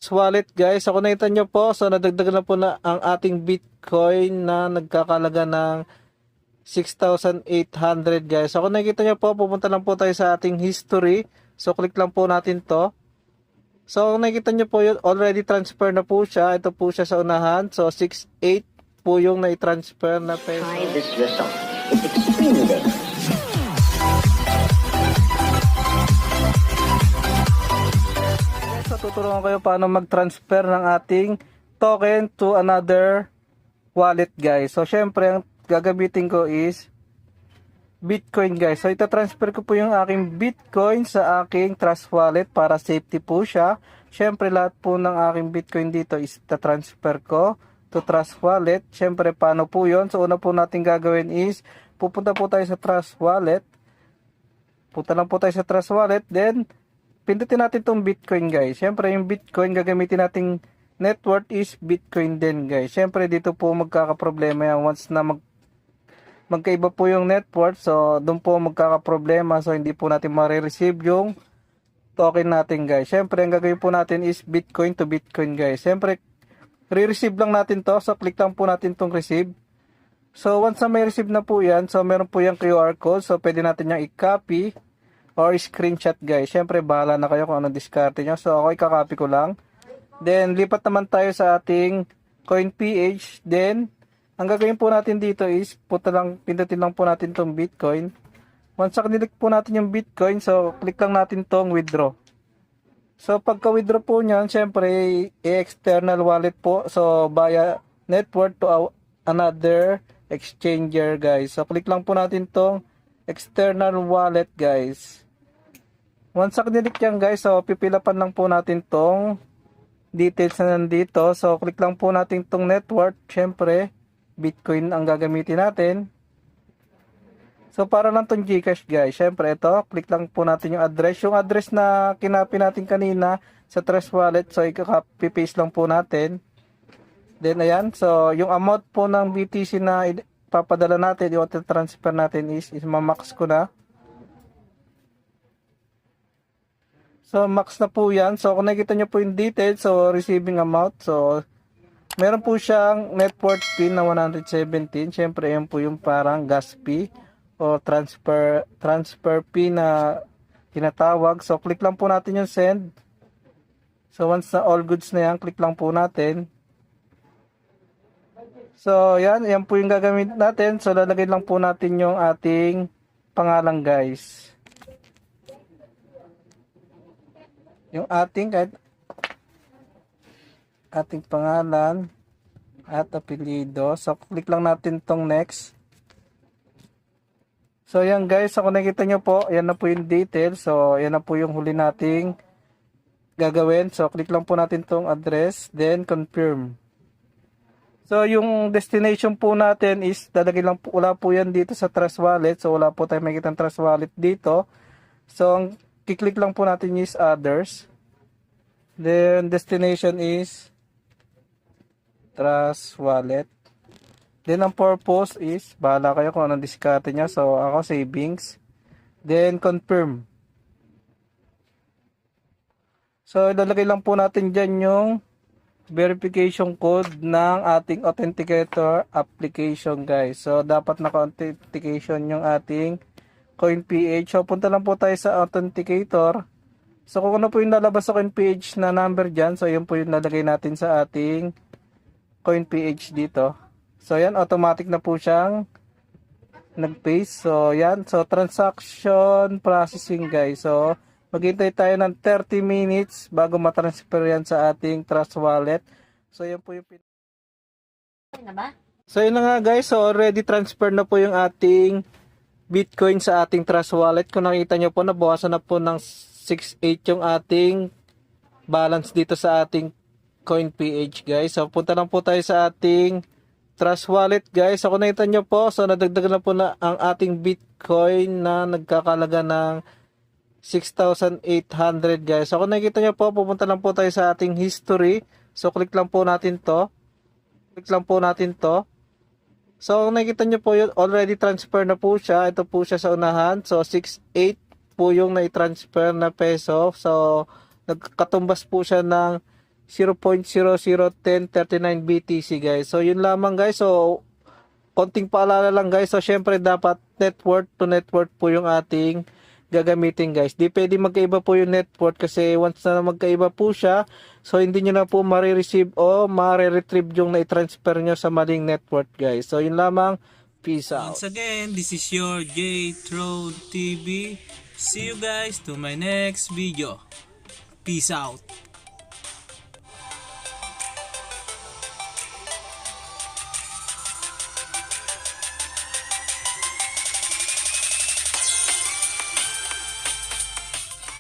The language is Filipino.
Wallet guys, so kung nakita nyo po, so nadagdagan na po na ang ating Bitcoin na nagkakalaga ng 6,800 guys. So kung nakikita nyo po, pupunta lang po tayo sa ating history. So click lang po natin to. So kung nakikita nyo po yun, already transfer na po siya. Ito po siya sa unahan. So 6,800 po yung na-transfer na peso. Try this yourself. It's extremely dangerous. So tuturuan kayo paano mag-transfer ng ating token to another wallet guys. So syempre ang gagamitin ko is Bitcoin guys. So ita-transfer ko po yung aking Bitcoin sa aking Trust Wallet para safety po siya. Syempre lahat po ng aking Bitcoin dito is ita-transfer ko to Trust Wallet. Syempre paano po yun? So una po natin gagawin is pupunta po tayo sa Trust Wallet. Punta lang po tayo sa Trust Wallet. Then pindutin natin tong Bitcoin guys. Syempre yung Bitcoin gagamitin nating net worth is Bitcoin din guys. Syempre dito po magkakaproblema yan once na magkaiba po yung net worth. So doon po magkakaproblema. So hindi po natin ma-receive yung token natin guys. Syempre ang gagawin po natin is Bitcoin to Bitcoin guys. Syempre re-receive lang natin to. So click lang po natin tong receive. So once na may receive na po yan. So meron po yung QR code. So pwede natin yung i-copy or screenshot guys. Syempre bahala na kayo kung anong diskarte nyo. So ako i-copy ko lang. Then lipat naman tayo sa ating CoinPH. Then ang gagawin po natin dito is pindutin lang po natin tong Bitcoin. Once na click po natin yung Bitcoin, so click lang natin tong withdraw. So pagka withdraw po nyan, syempre external wallet po. So via network to another exchanger guys. So click lang po natin tong external wallet guys. Once na click yan guys, so pipilapan lang po natin tong details na nandito. So click lang po natin tong network. Syempre Bitcoin ang gagamitin natin. So para lang tong Gcash guys. Syempre ito, click lang po natin yung address. Yung address na kinapi natin kanina sa Trust Wallet. So i-copy paste lang po natin. Then ayan, so yung amount po ng BTC na ipapadala natin, yung transfer natin is mamax ko na. So max na po yan. So kung nakikita nyo po yung details, so receiving amount. So meron po siyang net worth fee na 117. Syempre yan po yung parang gas fee o transfer fee na tinatawag. So click lang po natin yung send. So once na all goods na yan, click lang po natin. So yan po yung gagamitin natin. So lalagay lang po natin yung ating pangalan guys. Yung ating pangalan at apelyido. So click lang natin tong next. So yan guys, so kung nakita nyo po, yan na po yung details. So yan na po yung huli nating gagawin. So click lang po natin tong address, then confirm. So yung destination po natin is lalagay lang po, wala po yan dito sa Trust Wallet. So wala po tayong makikita ng Trust Wallet dito. So ang kiklik lang po natin is others. Then destination is Trust Wallet. Then ang purpose is bahala kayo kung anong diskarte niya. So ako savings. Then confirm. So ilalagay lang po natin dyan yung verification code ng ating authenticator application guys. So dapat naka-authentication yung ating CoinPH. So punta lang po tayo sa authenticator. So kung ano po yung lalabas sa CoinPH na number dyan, so yun po yung nalagay natin sa ating CoinPH dito. So yan, automatic na po siyang nag-paste. So yan, so transaction processing guys. So maghintay tayo ng 30 minutes bago matransfer yan sa ating Trust Wallet. So yan po yung So yun na nga guys, so already transfer na po yung ating Bitcoin sa ating Trust Wallet. Kung nakita nyo po, nabawasan na po ng 6,800 yung ating balance dito sa ating CoinPH guys. So punta lang po tayo sa ating Trust Wallet guys. So kung nakita nyo po, so nadagdagan na po na ang ating Bitcoin na nagkakalaga ng 6,800 guys. So kung nakita nyo po, pupunta lang po tayo sa ating history. So click lang po natin to. Click lang po natin to. So kung nakikita nyo po yun, already transfer na po siya. Ito po siya sa unahan. So 6,800 po yung na-transfer na peso. So nagkatumbas po siya ng 0.001039 BTC guys. So yun lamang guys. So konting paalala lang guys. So syempre dapat net worth to net worth po yung ating gagamitin guys. Di pwede magkaiba po yung net worth kasi once na magkaiba po siya, so hindi nyo na po marireceive o mariretrieve yung na-transfer nyo sa maling net worth guys. So yun lamang. Peace out. Once again, this is your J-Throne TV. See you guys to my next video. Peace out.